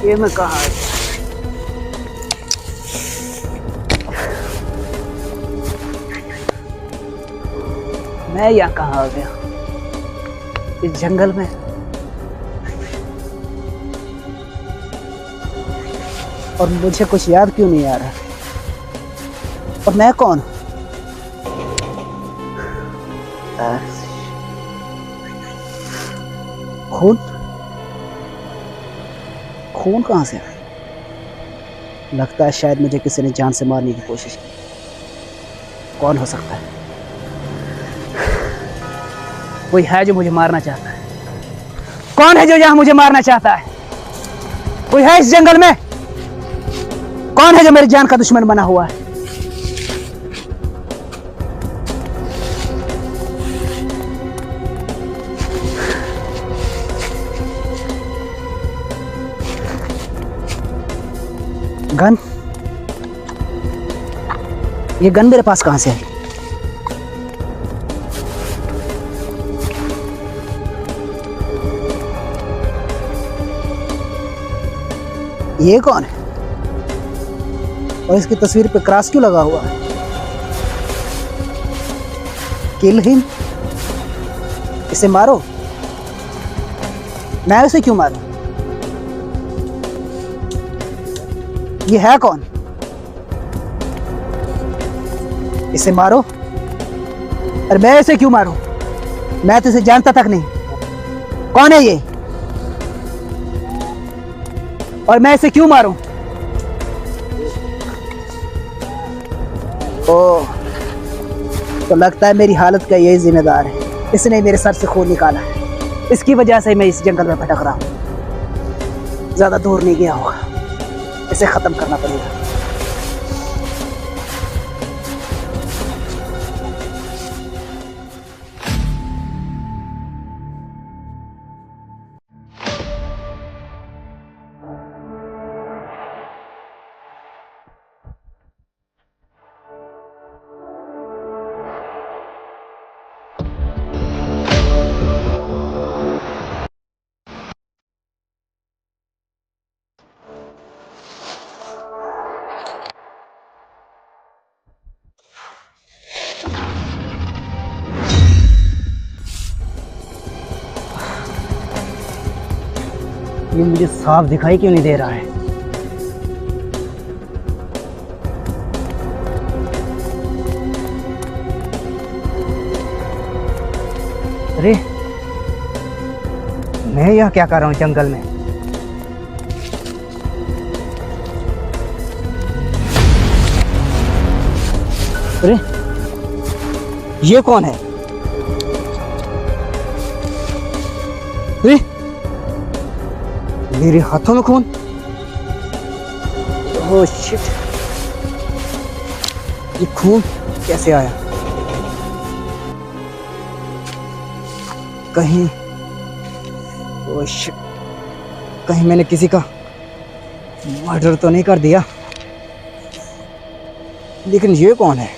ये मैं कहाँ है? मैं यहाँ कहाँ आ गया? इस जंगल में। और मुझे कुछ याद क्यों नहीं आ रहा? और मैं कौन? खून? खून कहाँ से आया? लगता है शायद मुझे किसी ने जान से मारने की कोशिश की। कौन हो सकता है? कोई है जो मुझे मारना चाहता है। कौन है जो यहाँ मुझे मारना चाहता है? कोई है इस जंगल में? कौन है जो मेरी जान का दुश्मन बना हुआ है? गन? ये गन मेरे पास कहां से है? ये कौन है? और इसकी तस्वीर पे क्रॉस क्यों लगा हुआ है? Kill him. इसे मारो। मैं इसे क्यों मारूं? ये है कौन? इसे मारो। और मैं इसे क्यों मारूं? मैं तो इसे जानता तक नहीं। कौन है ये? और मैं इसे क्यों मारूं? ओह, तो लगता है मेरी हालत का यही जिम्मेदार है। इसने मेरे सर से खून निकाला है। इसकी वजह से मैं इस जंगल में भटक रहा हूं। ज्यादा दूर नहीं गया होगा। इसे खत्म करना पड़ेगा। ये मुझे साफ दिखाई क्यों नहीं दे रहा है? अरे, मैं यहाँ क्या कर रहा हूँ जंगल में? अरे, ये कौन है? अरे, मेरे हाथों में खून। ओह शिट, ये खून कैसे आया? कहीं, ओह शिट, कहीं मैंने किसी का मर्डर तो नहीं कर दिया? लेकिन ये कौन है?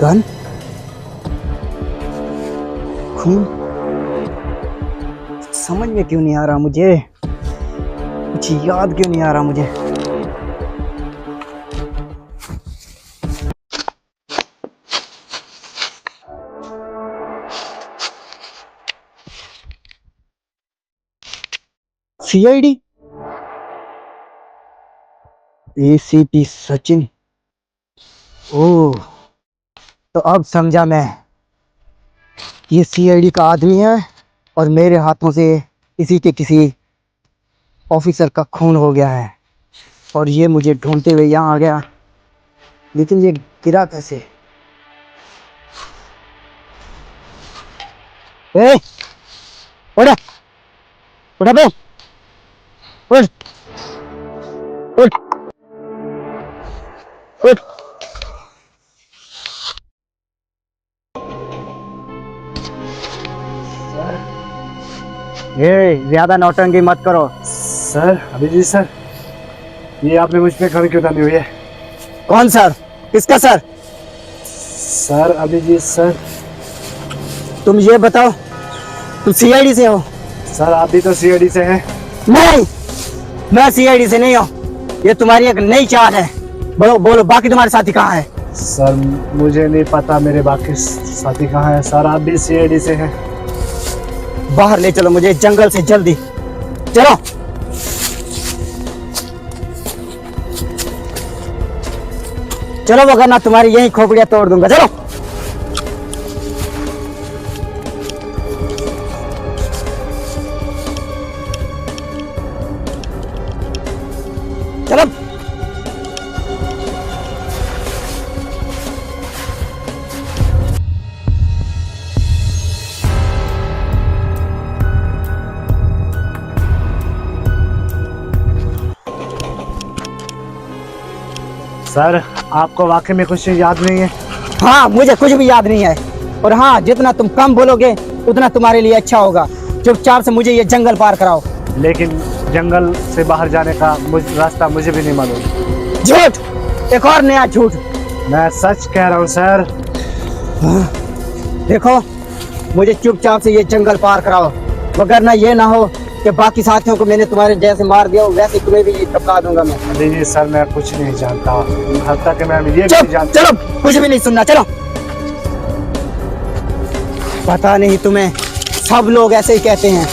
गन? खून? समझ में क्यों नहीं आ रहा मुझे? कुछ याद क्यों नहीं आ रहा मुझे? सीआईडी? एसीपी सचिन? ओह, तो अब समझा मैं। ये सीआईडी का आदमी है और मेरे हाथों से इसी के किसी ऑफिसर का खून हो गया है और ये मुझे ढूंढते हुए यहाँ आ गया। लेकिन ये गिरा कैसे? ए, उठ उठ बे, उठ उठ उठ। ये ज्यादा नौटंकी मत करो। सर, अभिजीत सर, ये आपने मुझ पे खबरी क्यों डाली हुई है? कौन सर? किसका सर? Sir, Abhijit sir. तुम ये बताओ, तुम सीआईडी से हो? सर आप भी तो सीआईडी से हैं। नहीं, मैं सीआईडी से नहीं हूँ। ये तुम्हारी एक नई चाल है। बोलो बोलो, बाकी तुम्हारे साथी कहाँ है? सर मुझे नहीं पता मेरे बाकी साथी कहाँ हैं। सर आप भी सीआईडी से हैं। बाहर ले चलो मुझे जंगल से जल्दी, चलो। चलो वरना तुम्हारी यही खोपड़ियां तोड़ दूंगा, चलो। चलो। सर आपको वाकई में कुछ याद नहीं है? हाँ, मुझे कुछ भी याद नहीं है। और हाँ, जितना तुम कम बोलोगे उतना तुम्हारे लिए अच्छा होगा। चुपचाप से मुझे ये जंगल पार कराओ। लेकिन जंगल से बाहर जाने का रास्ता मुझे भी नहीं मालूम। झूठ, एक और नया झूठ। मैं सच कह रहा हूँ सर। देखो, मुझे चुपचाप से ये जंगल पार कराओ, वरना ये ना हो कि बाकी साथियों को मैंने तुम्हारे जैसे मार दिया हो, वैसे तुम्हें भी टपका दूंगा मैं। नहीं सर, मैं कुछ नहीं जानता। हद तक मैं ये भी नहीं जानता। चलो, कुछ भी नहीं सुनना, चलो। पता नहीं तुम्हें, सब लोग ऐसे ही कहते हैं।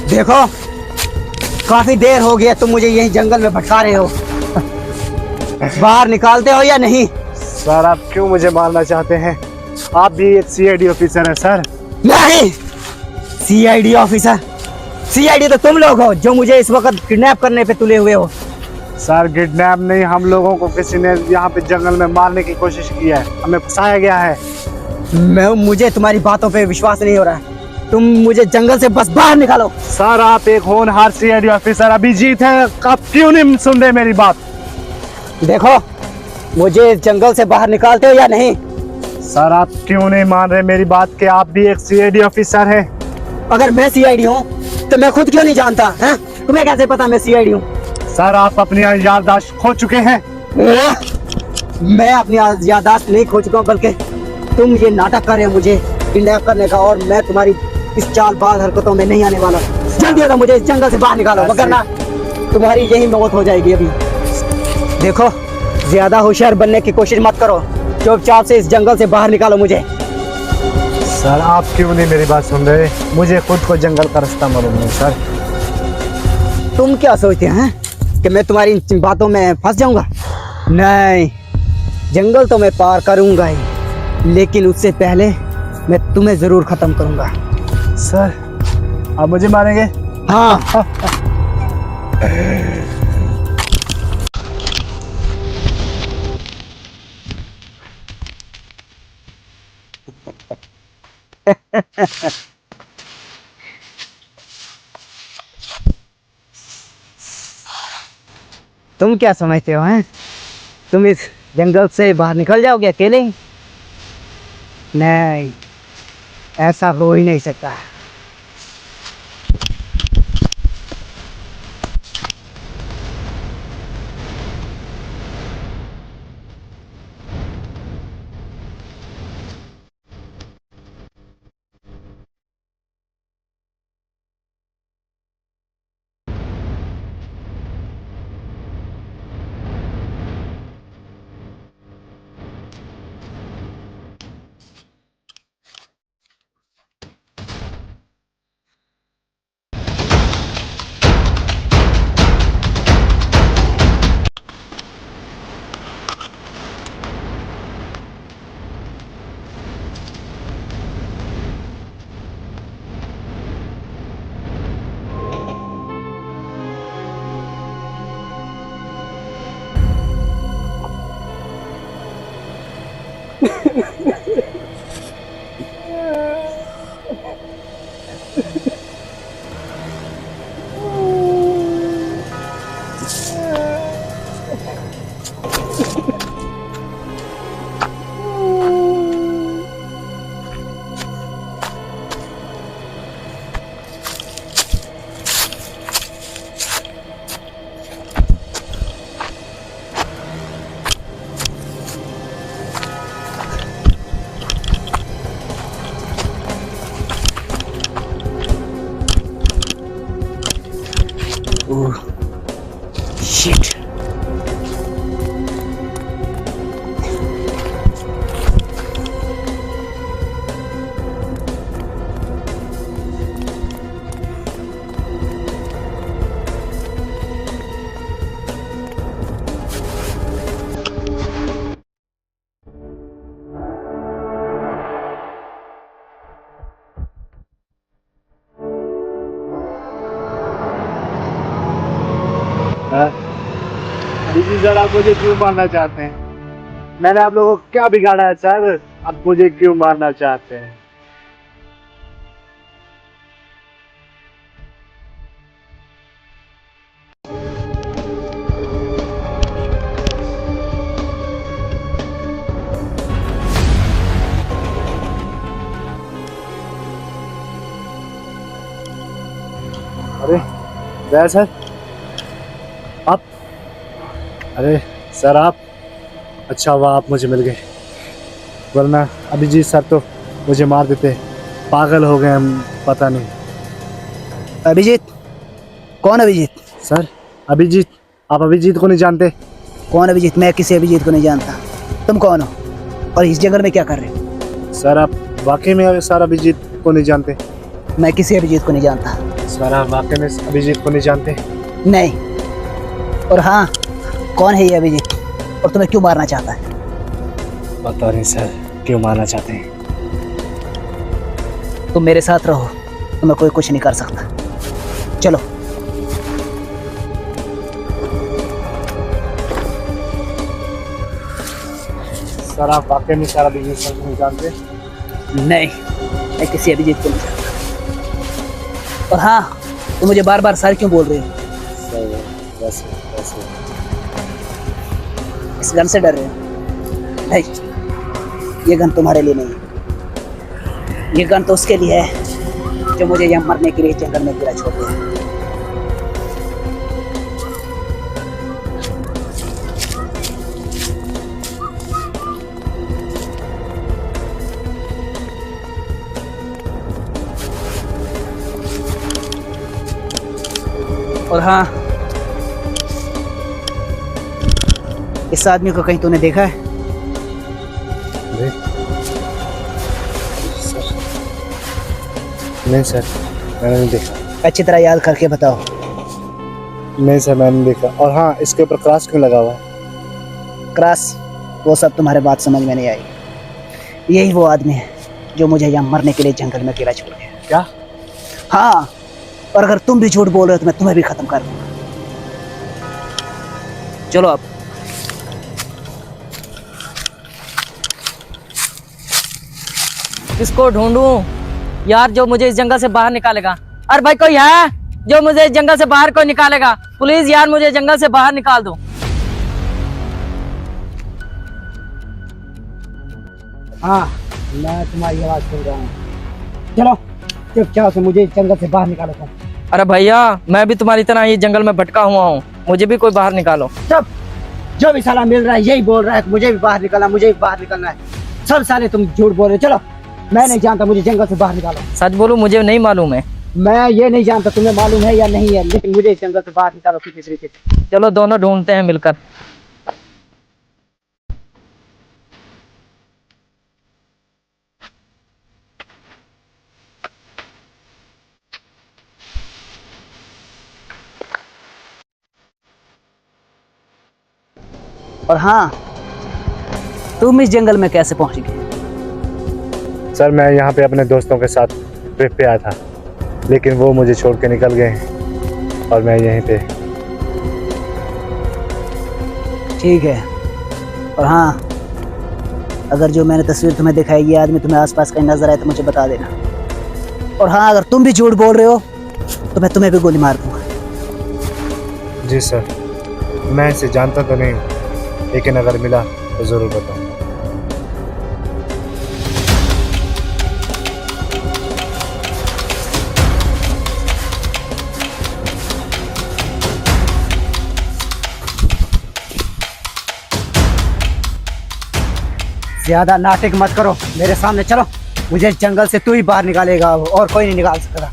देखो, काफी देर हो गई है, तुम मुझे यही जंगल में भटका रहे हो। बाहर निकालते हो या नहीं? सर आप क्यों मुझे मारना चाहते हैं? आप भी एक सीआईडी ऑफिसर हैं सर। नहीं, सीआईडी ऑफिसर? सीआईडी तो तुम लोग हो जो मुझे इस वक्त किडनैप करने पे तुले हुए हो। सर किडनैप नहीं, हम लोगों को किसी ने यहाँ पे जंगल में मारने की कोशिश की है, हमें फंसाया गया है। मुझे तुम्हारी बातों पे विश्वास नहीं हो रहा है। तुम मुझे जंगल से बस बाहर निकालो। सर आप एक होनहार सीआईडी ऑफिसर अभिजीत हैं, आप क्यों नहीं सुन रहे मेरी बात? देखो, मुझे इस जंगल से बाहर निकालते हो या नहीं? सर आप क्यों नहीं मान रहे मेरी बात कि आप भी एक सीआईडी ऑफिसर हैं? अगर मैं सीआईडी हूँ तो मैं खुद क्यों नहीं जानता है? तुम्हें कैसे पता मैं सीआईडी हूँ? सर आप अपनी याददाश्त खो चुके हैं। मैं अपनी याददाश्त नहीं खो चुका हूँ, बल्कि तुम ये नाटक कर रहे हो मुझे किडनैप करने का, और मैं तुम्हारी इस चालबाज हरकतों में नहीं आने वाला। जल्दी होगा, मुझे इस जंगल से बाहर निकालो, वरना तुम्हारी यही मौत हो जाएगी अभी। देखो, ज्यादा होशियार बनने की कोशिश मत करो, चुपचाप से इस जंगल से बाहर निकालो मुझे। सर आप क्यों नहीं मेरी बात सुन रहे? मुझे खुद को जंगल का रास्ता मालूम नहीं सर। तुम क्या सोचते हैं कि मैं तुम्हारी इन बातों में फंस जाऊंगा? नहीं, जंगल तो मैं पार करूंगा ही, लेकिन उससे पहले मैं तुम्हें जरूर खत्म करूंगा। सर आप मुझे मारेंगे? हाँ। तुम क्या समझते हो हैं? तुम इस जंगल से बाहर निकल जाओगे अकेले? नहीं, ऐसा हो ही नहीं सकता। Oh shit. जी सर, आप मुझे क्यों मारना चाहते हैं? मैंने आप लोगों को क्या बिगाड़ा है सर? आप मुझे क्यों मारना चाहते हैं? अरे दया सर, आप? अरे सर आप, अच्छा हुआ आप मुझे मिल गए, वरना अभिजीत सर तो मुझे मार देते। पागल हो गए हम, पता नहीं। अभिजीत? कौन अभिजीत? सर अभिजीत, आप अभिजीत को नहीं जानते? कौन अभिजीत? मैं किसी अभिजीत को नहीं जानता। तुम कौन हो और इस जंगल में क्या कर रहे हो? सर आप वाकई में सर अभिजीत को नहीं जानते? मैं किसी अभिजीत को नहीं जानता। सर आप वाकई में अभिजीत को नहीं जानते? नहीं। और हाँ, कौन है ये अभिजीत और तुम्हें क्यों मारना चाहता है? पता नहीं सर, क्यों मारना चाहते हैं? तुम मेरे साथ रहो, तुम्हें कोई कुछ नहीं कर सकता। चलो। सर आप वाकई में सर अभिजीत सर को नहीं जानते? नहीं, मैं किसी अभिजीत को नहीं जानता। और हाँ, तुम मुझे बार बार सर क्यों बोल रहे हो? सर वैसे वैसे इस गन से डर रहे हो? नहीं, ये गन तुम्हारे लिए नहीं है। ये गन तो उसके लिए है जो मुझे यहाँ मरने के लिए जंगल में गिरा छोड़ दिया। और हाँ, इस आदमी को कहीं तूने देखा है? नहीं सर, मैंने नहीं देखा। अच्छी तरह याद करके बताओ। नहीं सर, मैंने नहीं देखा। और हाँ, इसके ऊपर क्रॉस क्यों लगा हुआ है? क्रॉस? वो सब तुम्हारे बात समझ में नहीं आई। यही वो आदमी है जो मुझे यहाँ मरने के लिए जंगल में अकेला छोड़ गया। क्या? हाँ, और अगर तुम भी झूठ बोल रहे हो तो मैं तुम्हें भी खत्म कर दूंगा। चलो अब। किसको ढूंढूं यार जो मुझे इस जंगल से बाहर निकालेगा? अरे भाई कोई है जो मुझे इस जंगल से बाहर कोई निकालेगा? प्लीज यार मुझे जंगल से बाहर निकाल दो। हाँ, मैं तुम्हारी आवाज सुन रहा हूँ। चलो चुपचाप से मुझे इस जंगल से बाहर निकालो तुम। अरे भैया, मैं भी तुम्हारी तरह ये जंगल में भटका हुआ हूँ, मुझे भी कोई बाहर निकालो। सब जो भी साला मिल रहा है यही बोल रहा है, मुझे भी बाहर निकलना, मुझे भी बाहर निकलना है। सब साले तुम झूठ बोल रहे हो। चलो, मैं नहीं जानता, मुझे जंगल से बाहर निकालो। सच बोलूं, मुझे नहीं मालूम है। मैं ये नहीं जानता तुम्हें मालूम है या नहीं है, लेकिन मुझे इस जंगल से बाहर निकालो किसी तरीके से। चलो दोनों ढूंढते हैं मिलकर। और हाँ, तुम इस जंगल में कैसे पहुंच गए? सर मैं यहाँ पे अपने दोस्तों के साथ ट्रिप पे आया था, लेकिन वो मुझे छोड़ के निकल गए और मैं यहीं पे। ठीक है। और हाँ, अगर जो मैंने तस्वीर तुम्हें दिखाई ये आदमी तुम्हें आसपास कहीं नजर आए तो मुझे बता देना। और हाँ, अगर तुम भी झूठ बोल रहे हो तो मैं तुम्हें भी गोली मार दूंगा। जी सर, मैं इसे जानता तो नहीं, लेकिन अगर मिला तो ज़रूर बताऊंगा। ज्यादा नाटक मत करो, मेरे सामने चलो। मुझे इस जंगल से तू ही बाहर निकालेगा और कोई नहीं निकाल सकता।